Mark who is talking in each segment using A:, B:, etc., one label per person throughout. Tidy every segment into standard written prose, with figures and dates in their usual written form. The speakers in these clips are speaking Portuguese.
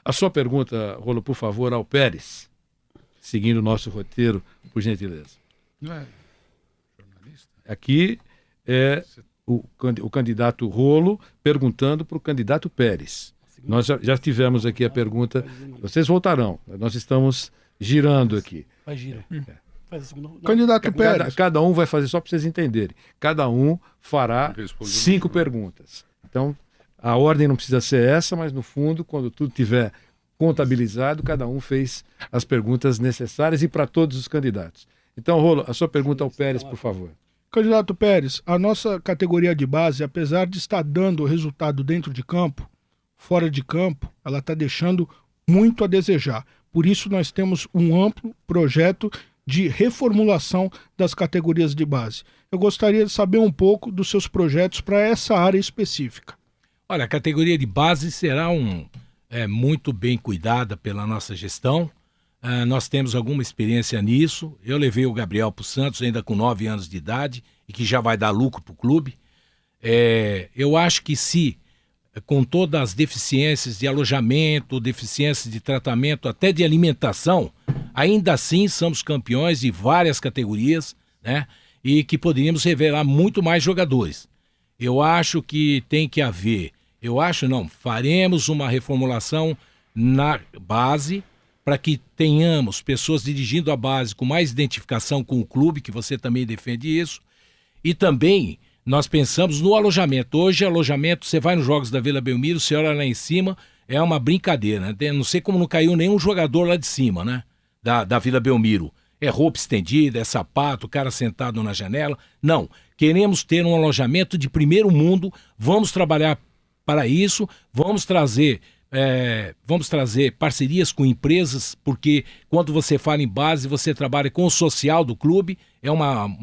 A: A sua pergunta, Rolo, por favor, ao Pérez, seguindo o nosso roteiro, por gentileza.
B: Não é jornalista?
A: Aqui é o candidato Rolo perguntando para o candidato Pérez. Nós já tivemos aqui a pergunta, vocês voltarão, nós estamos girando aqui.
C: Vai, gira. Faz a segunda.
B: Candidato Pérez.
A: Cada um vai fazer, só para vocês entenderem, cada um fará 5 perguntas. Então, a ordem não precisa ser essa, mas no fundo, quando tudo tiver contabilizado, cada um fez as perguntas necessárias e para todos os candidatos. Então, Rolo, a sua pergunta ao Pérez, por favor.
B: Candidato Pérez, a nossa categoria de base, apesar de estar dando o resultado dentro de campo, fora de campo, ela está deixando muito a desejar. Por isso, nós temos um amplo projeto de reformulação das categorias de base. Eu gostaria de saber um pouco dos seus projetos para essa área específica.
D: Olha, a categoria de base será muito bem cuidada pela nossa gestão. Nós temos alguma experiência nisso. Eu levei o Gabriel para o Santos, ainda com 9 anos de idade, e que já vai dar lucro para o clube. Eu acho que se, com todas as deficiências de alojamento, deficiências de tratamento, até de alimentação, ainda assim somos campeões de várias categorias, né? E que poderíamos revelar muito mais jogadores. Eu acho que tem que haver, faremos uma reformulação na base para que tenhamos pessoas dirigindo a base com mais identificação com o clube, que você também defende isso, e também nós pensamos no alojamento. Hoje, alojamento, você vai nos Jogos da Vila Belmiro, você olha lá em cima, é uma brincadeira, né? Não sei como não caiu nenhum jogador lá de cima, né? Da Vila Belmiro. É roupa estendida, é sapato, o cara sentado na janela. Não, queremos ter um alojamento de primeiro mundo, vamos trabalhar para isso, vamos trazer parcerias com empresas, porque quando você fala em base, você trabalha com o social do clube, é uma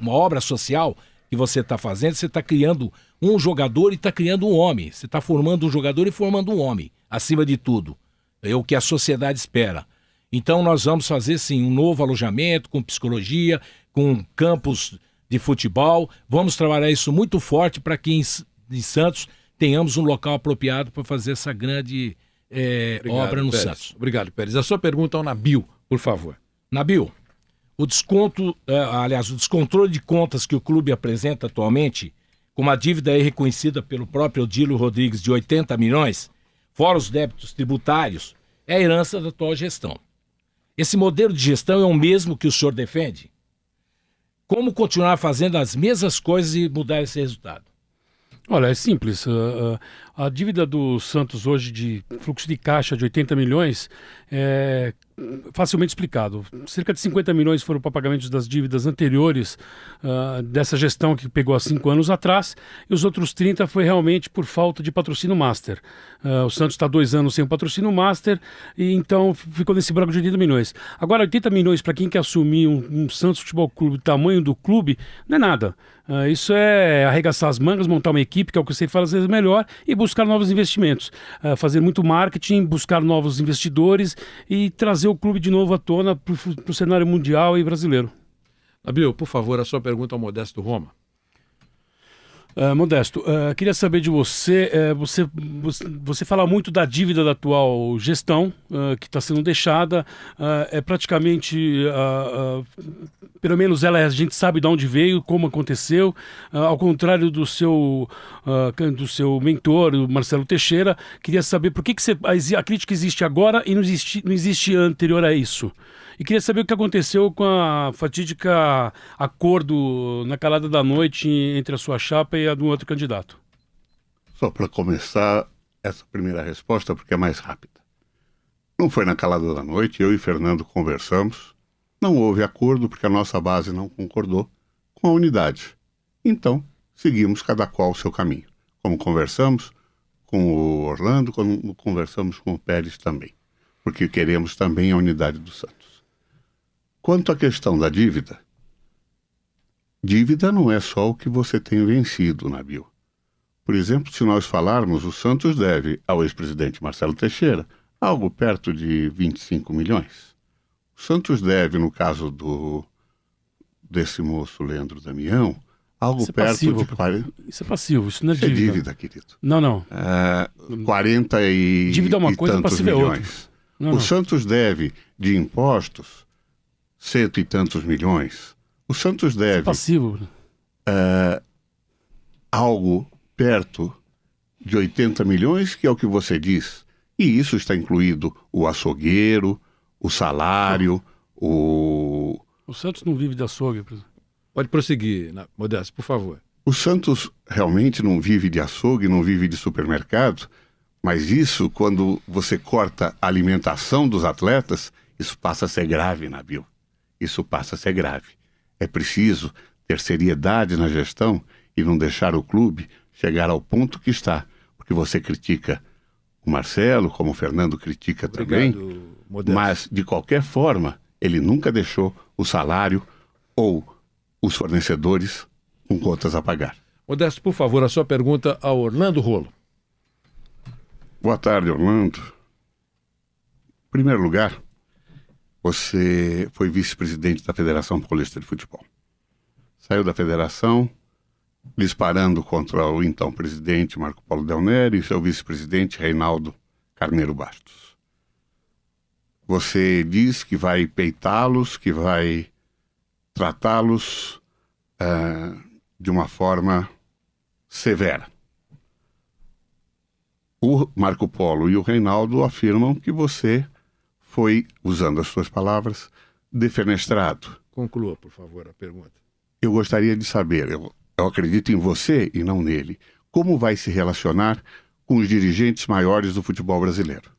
D: obra social que você está fazendo, você está criando um jogador e está criando um homem, você está formando um jogador e formando um homem, acima de tudo, é o que a sociedade espera. Então nós vamos fazer sim um novo alojamento com psicologia, com campos de futebol, vamos trabalhar isso muito forte para que em Santos tenhamos um local apropriado para fazer essa grande obra no
A: Pérez.
D: Santos.
A: Obrigado, Pérez. A sua pergunta ao Nabil, por favor.
D: Nabil, o descontrole de contas que o clube apresenta atualmente, com uma dívida aí reconhecida pelo próprio Odílio Rodrigues de 80 milhões, fora os débitos tributários, é a herança da atual gestão. Esse modelo de gestão é o mesmo que o senhor defende? Como continuar fazendo as mesmas coisas e mudar esse resultado?
C: Olha, é simples. A dívida do Santos hoje de fluxo de caixa de 80 milhões é facilmente explicado. Cerca de 50 milhões foram para pagamentos das dívidas anteriores dessa gestão que pegou há 5 anos atrás, e os outros 30 foi realmente por falta de patrocínio master. O Santos está 2 anos sem o patrocínio master, e então ficou nesse branco de 80 milhões. Agora, 80 milhões para quem quer assumir um Santos Futebol Clube, o tamanho do clube, não é nada. Isso é arregaçar as mangas, montar uma equipe, que é o que você faz às vezes melhor, e buscar novos investimentos. Fazer muito marketing, buscar novos investidores e trazer o clube de novo à tona para o cenário mundial e brasileiro.
A: Nabil, por favor, a sua pergunta ao Modesto Roma.
C: Modesto, queria saber de você, você fala muito da dívida da atual gestão, que está sendo deixada, praticamente, pelo menos a gente sabe de onde veio, como aconteceu, ao contrário do seu mentor, o Marcelo Teixeira. Queria saber por que a crítica existe agora e não existe anterior a isso. E queria saber o que aconteceu com a fatídica acordo na calada da noite entre a sua chapa e a do outro candidato.
E: Só para começar essa primeira resposta, porque é mais rápida. Não foi na calada da noite, eu e Fernando conversamos. Não houve acordo porque a nossa base não concordou com a unidade. Então, seguimos cada qual o seu caminho. Como conversamos com o Orlando, como conversamos com o Pérez também. Porque queremos também a unidade do Santos. Quanto à questão da dívida não é só o que você tem vencido, Nabil. Por exemplo, se nós falarmos, o Santos deve ao ex-presidente Marcelo Teixeira algo perto de 25 milhões. O Santos deve, no caso desse moço Leandro Damião, Algo
C: Isso é
E: perto
C: passivo,
E: de 40.
C: Isso é passivo, isso não é
E: Isso é
C: dívida.
E: dívida, querido.
C: Não.
E: 40 e
C: Dívida é uma
E: e
C: coisa,
E: tantos
C: passivo é outra.
E: milhões.
C: Não,
E: O
C: não.
E: Santos deve de impostos 100 e tantos milhões. O Santos
C: Isso é
E: deve
C: passivo.
E: algo perto de 80 milhões, que é o que você diz. E isso está incluído o açougueiro, o salário, o...
C: O Santos não vive de açougue, por exemplo.
A: Pode prosseguir, Modesto, por favor.
E: O Santos realmente não vive de açougue, não vive de supermercado, mas isso, quando você corta a alimentação dos atletas, isso passa a ser grave, Nabil. Isso passa a ser grave. É preciso ter seriedade na gestão e não deixar o clube chegar ao ponto que está. Porque você critica o Marcelo, como o Fernando critica também,
A: Modesto.
E: mas, de qualquer forma, ele nunca deixou o salário ou os fornecedores com contas a pagar.
A: Modesto, por favor, a sua pergunta ao Orlando Rolo.
E: Boa tarde, Orlando. Em primeiro lugar, você foi vice-presidente da Federação Paulista de Futebol. Saiu da federação disparando contra o então presidente Marco Polo Del Nero e seu vice-presidente Reinaldo Carneiro Bastos. Você diz que vai peitá-los, que vai tratá-los de uma forma severa. O Marco Polo e o Reinaldo afirmam que você foi, usando as suas palavras, defenestrado.
A: Conclua, por favor, a pergunta.
E: Eu gostaria de saber, eu acredito em você e não nele, como vai se relacionar com os dirigentes maiores do futebol brasileiro?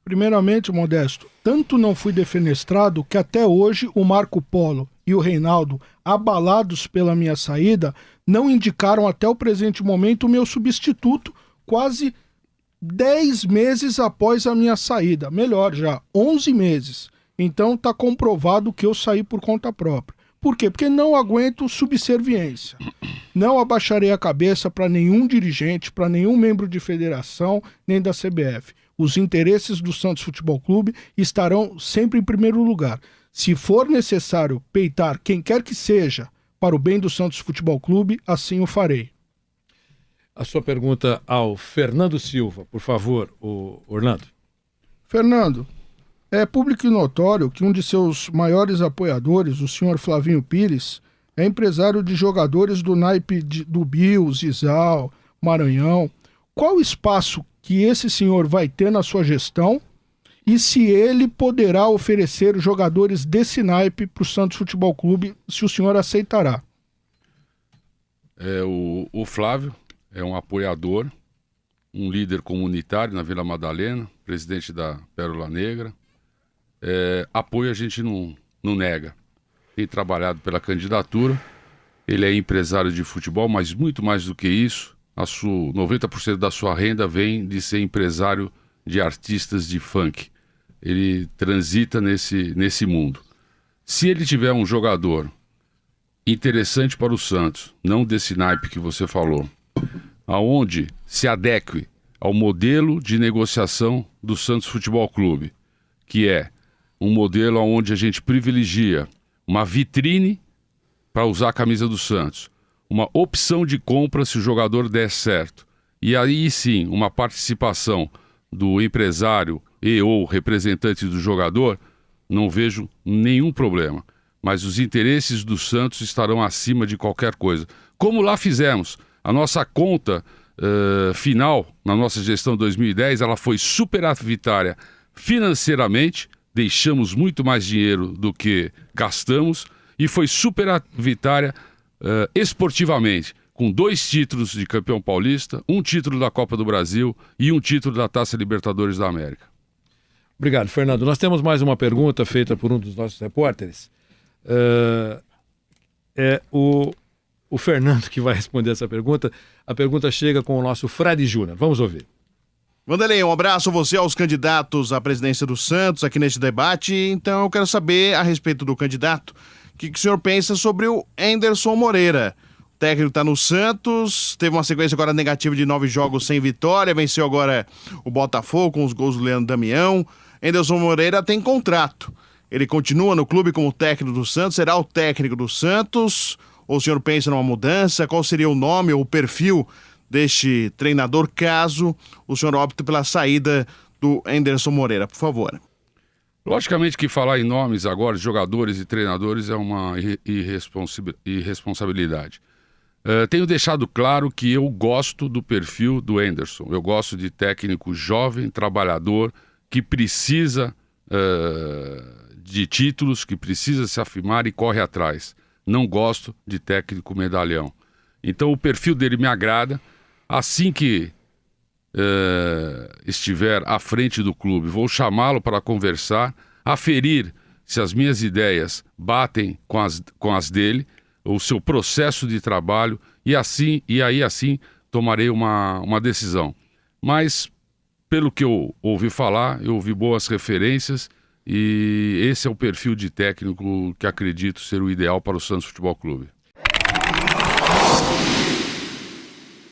B: Primeiramente, Modesto, tanto não fui defenestrado que até hoje o Marco Polo e o Reinaldo, abalados pela minha saída, não indicaram até o presente momento o meu substituto, quase 10 meses após a minha saída. Melhor já, 11 meses. Então está comprovado que eu saí por conta própria. Por quê? Porque não aguento subserviência. Não abaixarei a cabeça para nenhum dirigente, para nenhum membro de federação, nem da CBF. Os interesses do Santos Futebol Clube estarão sempre em primeiro lugar. Se for necessário peitar quem quer que seja para o bem do Santos Futebol Clube, assim o farei.
A: A sua pergunta ao Fernando Silva, por favor, Orlando.
B: Fernando, é público e notório que um de seus maiores apoiadores, o senhor Flavinho Pires, é empresário de jogadores do naipe do Bill, Zizal, Maranhão. Qual o espaço que esse senhor vai ter na sua gestão e se ele poderá oferecer jogadores desse naipe para o Santos Futebol Clube, se o senhor aceitará?
F: O Flávio é um apoiador, um líder comunitário na Vila Madalena, presidente da Pérola Negra. Apoio a gente não nega. Tem trabalhado pela candidatura, ele é empresário de futebol, mas muito mais do que isso, 90% da sua renda vem de ser empresário de artistas de funk. Ele transita nesse mundo. Se ele tiver um jogador interessante para o Santos, não desse naipe que você falou, aonde se adeque ao modelo de negociação do Santos Futebol Clube, que é um modelo onde a gente privilegia uma vitrine para usar a camisa do Santos, uma opção de compra se o jogador der certo, e aí sim uma participação do empresário e ou representante do jogador, não vejo nenhum problema. Mas os interesses do Santos estarão acima de qualquer coisa. Como lá fizemos. A nossa conta final, na nossa gestão 2010, ela foi superavitária financeiramente, deixamos muito mais dinheiro do que gastamos, e foi superavitária esportivamente, com 2 títulos de campeão paulista, 1 título da Copa do Brasil e 1 título da Taça Libertadores da América.
A: Obrigado, Fernando. Nós temos mais uma pergunta feita por um dos nossos repórteres. O Fernando que vai responder essa pergunta. A pergunta chega com o nosso Fred Júnior. Vamos ouvir.
G: Vanderlei, um abraço a você, aos candidatos à presidência do Santos aqui neste debate. Então eu quero saber a respeito do candidato, o que o senhor pensa sobre o Anderson Moreira. O técnico está no Santos, teve uma sequência agora negativa de 9 jogos sem vitória, venceu agora o Botafogo com os gols do Leandro Damião. Anderson Moreira tem contrato. Ele continua no clube como técnico do Santos, será o técnico do Santos, Ou o senhor pensa numa mudança? Qual seria o nome ou o perfil deste treinador, caso o senhor opte pela saída do Anderson Moreira, por favor?
F: Logicamente que falar em nomes agora de jogadores e treinadores é uma irresponsabilidade. Tenho deixado claro que eu gosto do perfil do Anderson. Eu gosto de técnico jovem, trabalhador, que precisa de títulos, que precisa se afirmar e corre atrás. Não gosto de técnico medalhão. Então o perfil dele me agrada. Assim que estiver à frente do clube, vou chamá-lo para conversar, aferir se as minhas ideias batem com as dele, o seu processo de trabalho, e aí tomarei uma decisão. Mas, pelo que eu ouvi falar, eu ouvi boas referências, e esse é o perfil de técnico que acredito ser o ideal para o Santos Futebol Clube.